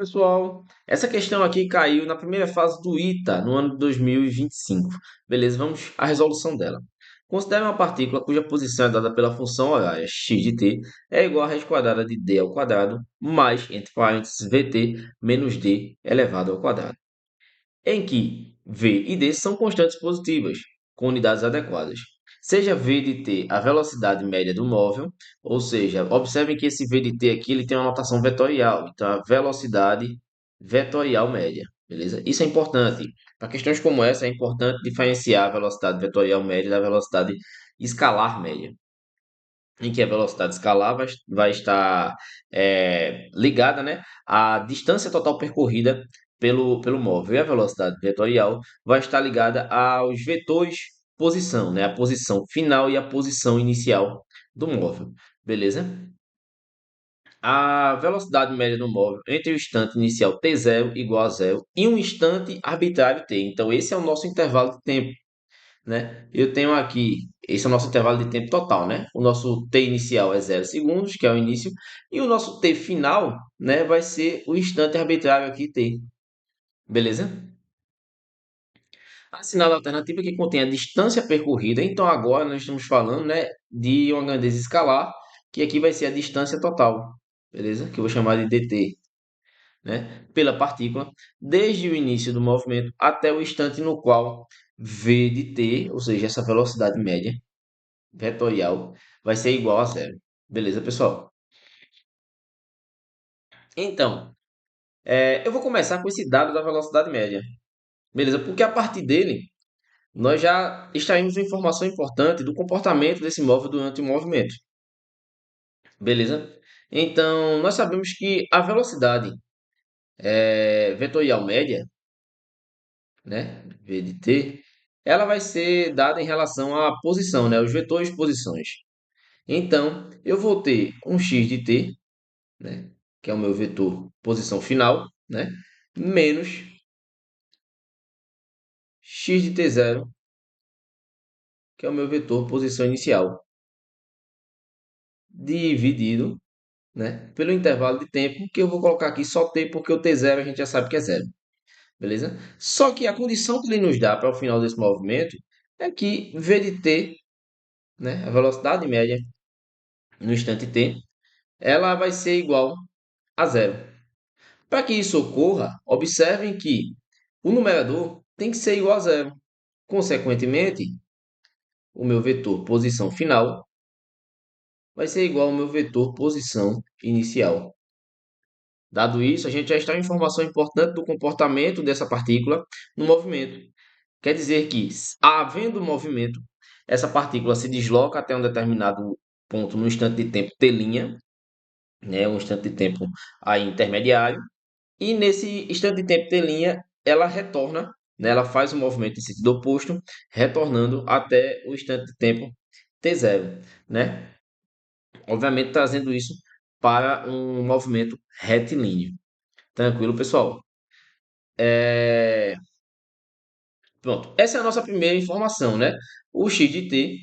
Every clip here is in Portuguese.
Pessoal, essa questão aqui caiu na primeira fase do ITA, no ano de 2025. Beleza, vamos à resolução dela. Considere uma partícula cuja posição é dada pela função horária x de t é igual a raiz quadrada de d ao quadrado mais, entre parênteses, vt menos d elevado ao quadrado, em que v e d são constantes positivas, com unidades adequadas. Seja v de t a velocidade média do móvel, ou seja, observem que esse v de t aqui ele tem uma notação vetorial, então a velocidade vetorial média, beleza? Isso é importante. Para questões como essa, é importante diferenciar a velocidade vetorial média da velocidade escalar média, em que a velocidade escalar vai estar ligada, né, à distância total percorrida pelo móvel. E a velocidade vetorial vai estar ligada aos vetores posição, né, a posição final e a posição inicial do móvel. Beleza? A velocidade média do móvel entre o instante inicial t0 igual a zero e um instante arbitrário t. Então, esse é o nosso intervalo de tempo, né? Eu tenho aqui, esse é o nosso intervalo de tempo total, né? O nosso t inicial é 0 segundos, que é o início, e o nosso t final, né, vai ser o instante arbitrário aqui, t. Beleza? Assinala a alternativa que contém a distância percorrida. Então, agora nós estamos falando, né, de uma grandeza escalar, que aqui vai ser a distância total. Beleza? Que eu vou chamar de dt, né, pela partícula, desde o início do movimento até o instante no qual v de t, ou seja, essa velocidade média vetorial, vai ser igual a zero. Beleza, pessoal? Então, eu vou começar com esse dado da velocidade média. Beleza? Porque a partir dele, nós já extraímos uma informação importante do comportamento desse móvel durante o movimento. Beleza? Então, nós sabemos que a velocidade vetorial média, né, v de t, ela vai ser dada em relação à posição, né, os vetores posições. Então, eu vou ter um x de t, né, que é o meu vetor posição final, né, menos x de t0, que é o meu vetor posição inicial, dividido, né, pelo intervalo de tempo, que eu vou colocar aqui só t, porque o t0 a gente já sabe que é zero. Beleza? Só que a condição que ele nos dá para o final desse movimento é que v de t, né, a velocidade média no instante t, ela vai ser igual a zero. Para que isso ocorra, observem que o numerador tem que ser igual a zero. Consequentemente, o meu vetor posição final vai ser igual ao meu vetor posição inicial. Dado isso, a gente já está em informação importante do comportamento dessa partícula no movimento. Quer dizer que, havendo movimento, essa partícula se desloca até um determinado ponto no instante de tempo t', né, um instante de tempo aí intermediário, e nesse instante de tempo t', ela retorna, né, ela faz o movimento em sentido oposto, retornando até o instante de tempo t0, né? Obviamente trazendo isso para um movimento retilíneo. Tranquilo, pessoal? Pronto, essa é a nossa primeira informação, né? O x de t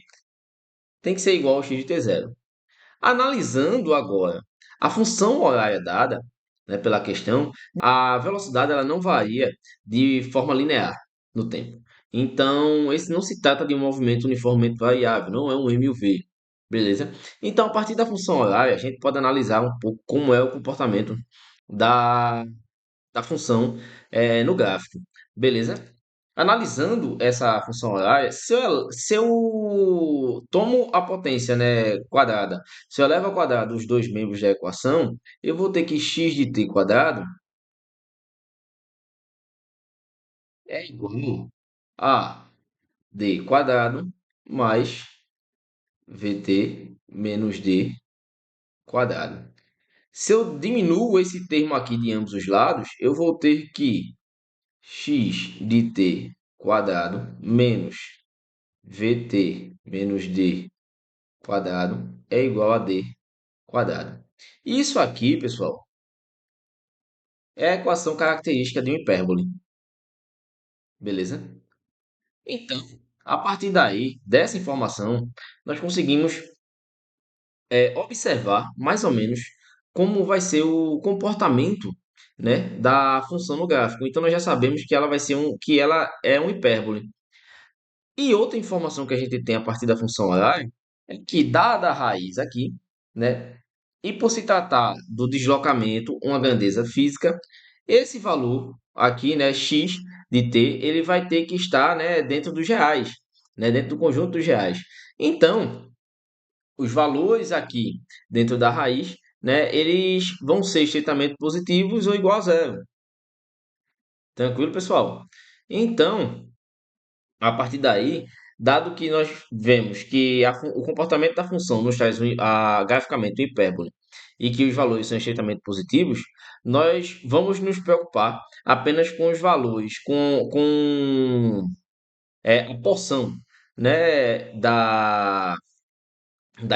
tem que ser igual ao x de t0. Analisando agora a função horária dada, né, pela questão, a velocidade ela não varia de forma linear no tempo. Então, esse não se trata de um movimento uniformemente variável, não é um m e o v, beleza? Então, a partir da função horária, a gente pode analisar um pouco como é o comportamento da, da função no gráfico, beleza? Analisando essa função horária, se eu tomo a potência, né, quadrada, se eu levo ao quadrado os dois membros da equação, eu vou ter que x de t quadrado é igual a d quadrado mais vt menos d quadrado. Se eu diminuo esse termo aqui de ambos os lados, eu vou ter que x de t quadrado menos vt menos d quadrado é igual a d quadrado. Isso aqui, pessoal, é a equação característica de uma hipérbole, beleza? Então, a partir daí, dessa informação, nós conseguimos observar mais ou menos como vai ser o comportamento, né, da função no gráfico. Então nós já sabemos que ela vai ser que ela é um hipérbole. E outra informação que a gente tem a partir da função horária é que, dada a raiz aqui, né, e por se tratar do deslocamento, uma grandeza física, esse valor aqui, né, x de t, ele vai ter que estar, né, dentro dos reais, né, dentro do conjunto dos reais. Então, os valores aqui dentro da raiz, né, eles vão ser estritamente positivos ou igual a zero. Tranquilo, pessoal? Então, a partir daí, dado que nós vemos que o comportamento da função nos traz graficamente um hipérbole e que os valores são estritamente positivos, nós vamos nos preocupar apenas com os valores, com a porção, né, da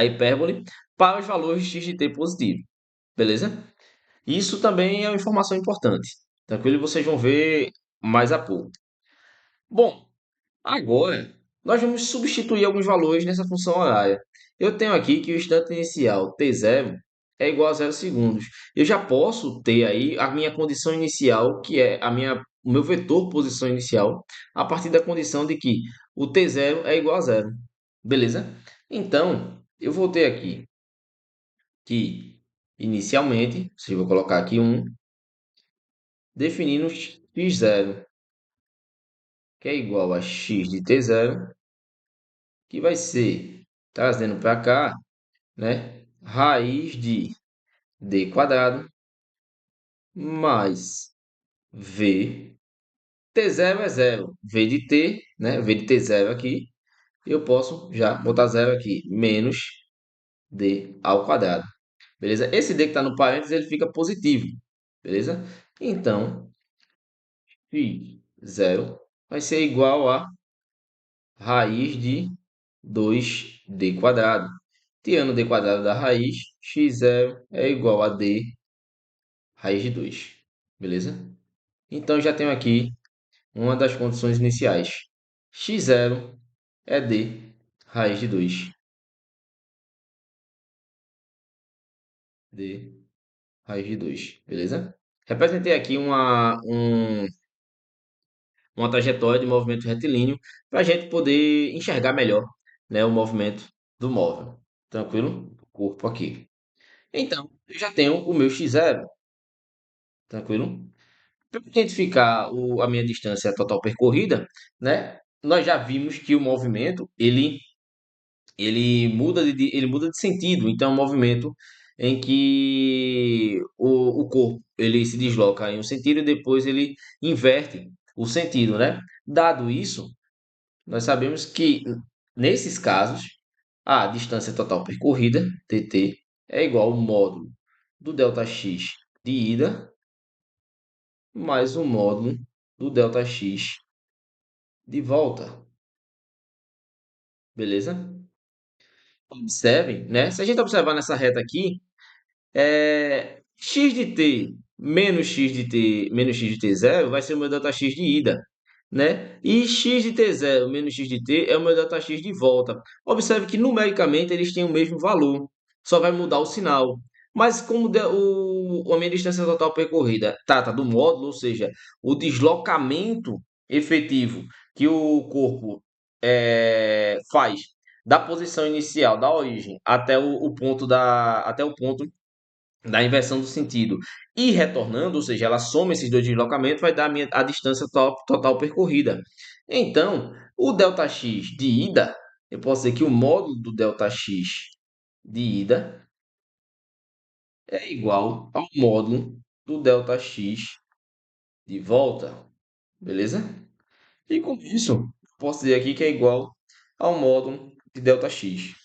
hipérbole para os valores de x de t positivo, beleza? Isso também é uma informação importante, tranquilo? Vocês vão ver mais a pouco. Bom, agora, nós vamos substituir alguns valores nessa função horária. Eu tenho aqui que o instante inicial t0 é igual a 0 segundos. Eu já posso ter aí a minha condição inicial, que é o meu vetor posição inicial, a partir da condição de que o t0 é igual a 0. Beleza? Então, eu vou ter aqui que, inicialmente, se eu vou colocar aqui 1, definindo x0, que é igual a x de t0, que vai ser, trazendo para cá, né, raiz de d quadrado mais v. T0 é zero. V de t, né, v de t0 aqui, eu posso já botar zero aqui, menos d ao quadrado. Beleza? Esse d que está no parênteses, ele fica positivo. Beleza? Então, x0 vai ser igual a raiz de 2d quadrado. Tirando d quadrado da raiz, x0 é igual a d raiz de 2. Beleza? Então, já tenho aqui uma das condições iniciais. x0 é d raiz de 2. D raiz de 2. Beleza? Representei aqui uma trajetória de movimento retilíneo para a gente poder enxergar melhor, né, o movimento do móvel. Tranquilo? O corpo aqui. Então, eu já tenho o meu x0. Tranquilo? Para identificar a minha distância total percorrida, né? Nós já vimos que o movimento ele muda de sentido. Então, é um movimento em que o corpo ele se desloca em um sentido e depois ele inverte o sentido, né? Dado isso, nós sabemos que nesses casos a distância total percorrida, dt, é igual ao módulo do ΔX de ida mais o módulo do ΔX de volta. Beleza? Observem, né? Se a gente observar nessa reta aqui, x de t menos x de t menos x de t0 vai ser o meu ΔX de ida, né? E x de t0 menos x de t é o meu ΔX de volta. Observe que numericamente eles têm o mesmo valor, só vai mudar o sinal. Mas como a minha distância total percorrida trata do módulo, ou seja, o deslocamento efetivo que o corpo faz da posição inicial, da origem, até o ponto da inversão do sentido e retornando, ou seja, ela soma esses dois deslocamentos, vai dar a distância total percorrida. Então, o ΔX de ida, eu posso dizer que o módulo do ΔX de ida é igual ao módulo do ΔX de volta, beleza? E com isso, eu posso dizer aqui que é igual ao módulo de ΔX.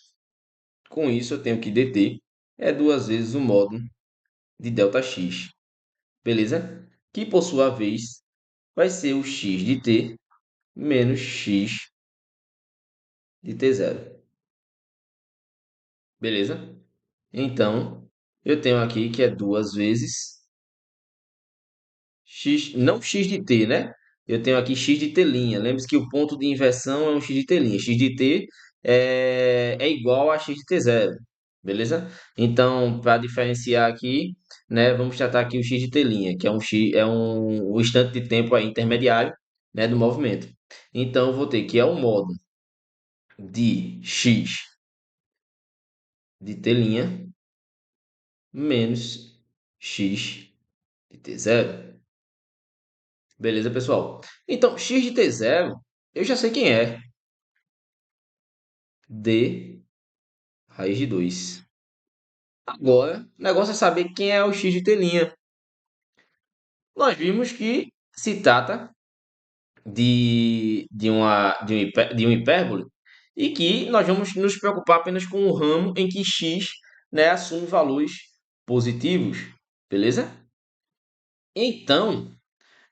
Com isso, eu tenho que dt é duas vezes o módulo de ΔX. Beleza? Que por sua vez vai ser o x de t menos x de t0. Beleza? Então, eu tenho aqui que é duas vezes x, não x de t, né? Eu tenho aqui x de t'. Lembre-se que o ponto de inversão é um x de t'. X de t é igual a x de t0. beleza? Então, para diferenciar aqui, né, vamos tratar aqui o x de t', que é um instante de tempo aí intermediário, né, do movimento. Então, eu vou ter que é o modo de x de t' menos x de t0. Beleza, pessoal? Então, x de t0, eu já sei quem é. D raiz de 2. Agora, o negócio é saber quem é o x de t'. Nós vimos que se trata de um hipérbole e que nós vamos nos preocupar apenas com o ramo em que x, né, assume valores positivos, beleza? Então,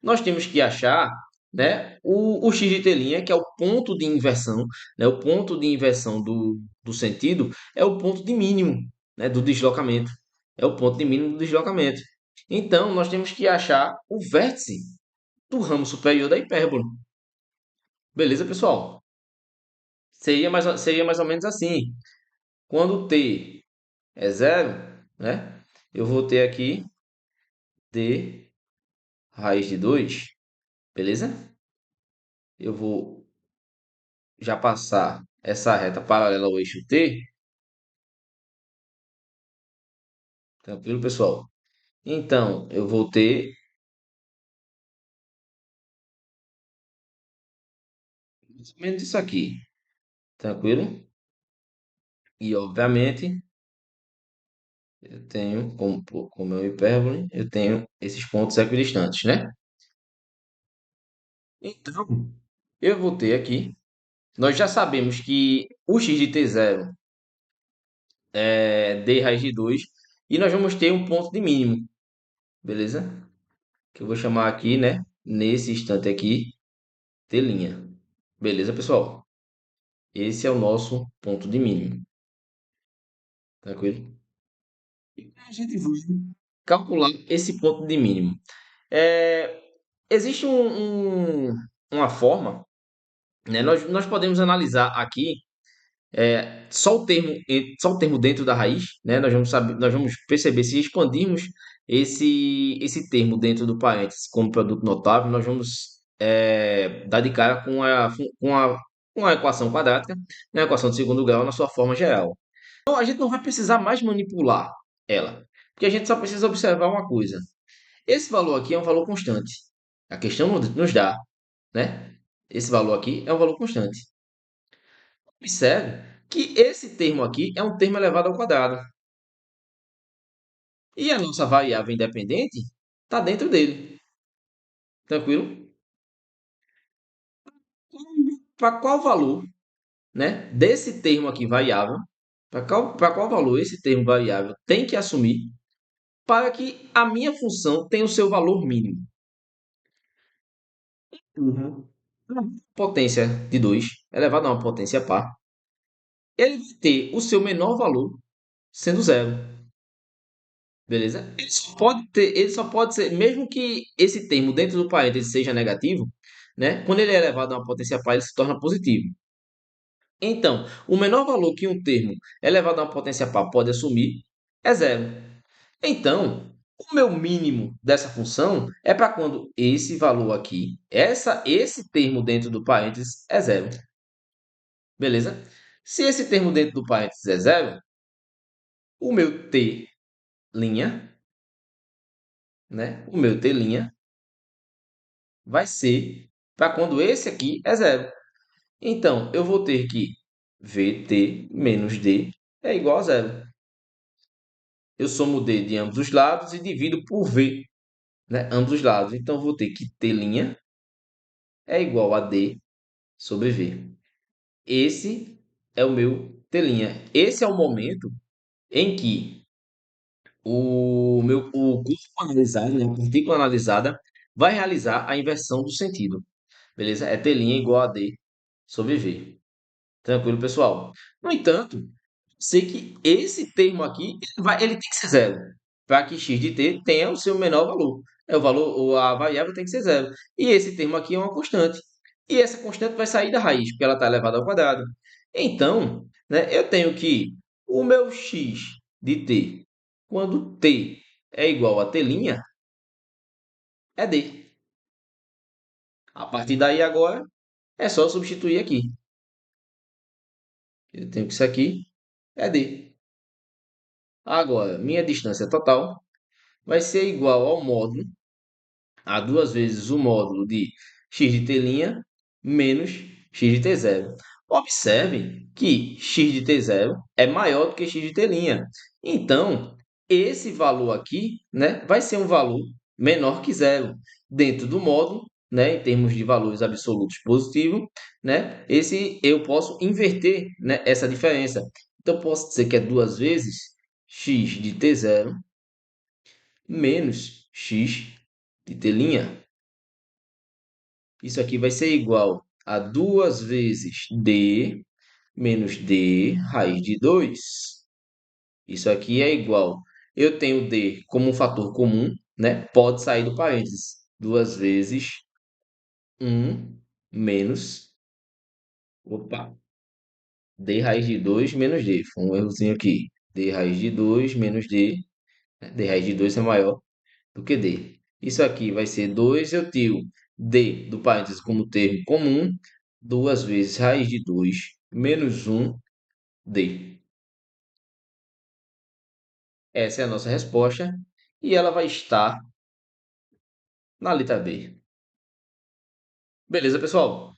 nós temos que achar, né, o x de t', que é o ponto de inversão, né, o ponto de inversão do sentido é o ponto de mínimo, né, do deslocamento. É o ponto de mínimo do deslocamento. Então, nós temos que achar o vértice do ramo superior da hipérbole. Beleza, pessoal? Seria mais ou menos assim. Quando t é zero, né, eu vou ter aqui d raiz de 2, beleza? Eu vou já passar essa reta paralela ao eixo T, tranquilo, pessoal? Então, eu vou ter mais ou menos isso aqui, tranquilo? E, obviamente, eu tenho, como é uma hipérbole, eu tenho esses pontos equidistantes, né? Então, eu vou ter aqui, nós já sabemos que o x de t0 é d raiz de 2, e nós vamos ter um ponto de mínimo, beleza? Que eu vou chamar aqui, né? Nesse instante aqui, t'. Beleza, pessoal? Esse é o nosso ponto de mínimo, tranquilo? E a gente vai calcular esse ponto de mínimo. É, existe uma forma, né? Nós podemos analisar aqui só o termo dentro da raiz, né? Nós vamos perceber se expandirmos esse termo dentro do parênteses como produto notável, nós vamos dar de cara com a equação quadrática, né? A equação de segundo grau na sua forma geral. Então, a gente não vai precisar mais manipular ela, porque a gente só precisa observar uma coisa. Esse valor aqui é um valor constante. A questão nos dá, né? Esse valor aqui é um valor constante. Observe que esse termo aqui é um termo elevado ao quadrado. E a nossa variável independente está dentro dele. Tranquilo? Para qual valor, né, desse termo aqui variável, para qual valor esse termo variável tem que assumir para que a minha função tenha o seu valor mínimo? Uhum. Potência de 2 elevado a uma potência par, ele vai ter o seu menor valor sendo zero. Beleza? Ele só pode ser, mesmo que esse termo dentro do parênteses seja negativo, né? Quando ele é elevado a uma potência par, ele se torna positivo. Então, o menor valor que um termo elevado a uma potência par pode assumir é zero. Então, o meu mínimo dessa função é para quando esse valor aqui, esse termo dentro do parênteses é zero. Beleza? Se esse termo dentro do parênteses é zero, o meu t', né? O meu t' vai ser para quando esse aqui é zero. Então, eu vou ter que vt menos d é igual a zero. Eu somo d de ambos os lados e divido por v, né? Ambos os lados. Então, eu vou ter que t' é igual a d sobre v. Esse é o meu t'. Esse é o momento em que o corpo analisado, né, a partícula analisada, vai realizar a inversão do sentido. Beleza? É t' igual a d sobre v. Tranquilo, pessoal? No entanto, sei que esse termo aqui ele tem que ser zero, para que x de t tenha o seu menor valor. É o valor, ou a variável tem que ser zero. E esse termo aqui é uma constante. E essa constante vai sair da raiz, porque ela está elevada ao quadrado. Então, né, eu tenho que O meu x de t, quando t é igual a t', é d. A partir daí agora é só substituir aqui. Eu tenho que isso aqui é d. Agora, minha distância total vai ser igual ao módulo a duas vezes o módulo de x de t' menos x de t0. Observe que x de t0 é maior do que x de t'. Então, esse valor aqui, né, vai ser um valor menor que zero. Dentro do módulo, né, em termos de valores absolutos positivo, né, esse eu posso inverter, né, essa diferença. Então, eu posso dizer que é duas vezes x de t0 menos x de t'. Isso aqui vai ser igual a duas vezes d menos d raiz de 2. Isso aqui é igual. Eu tenho d como um fator comum, né? Pode sair do parênteses. Duas vezes um menos, opa, d raiz de 2 menos d. Foi um errozinho aqui. D raiz de 2 menos d. D raiz de 2 é maior do que d. Isso aqui vai ser 2, eu tiro d do parênteses como termo comum, duas vezes raiz de 2 menos um d. Essa é a nossa resposta e ela vai estar na letra B. Beleza, pessoal?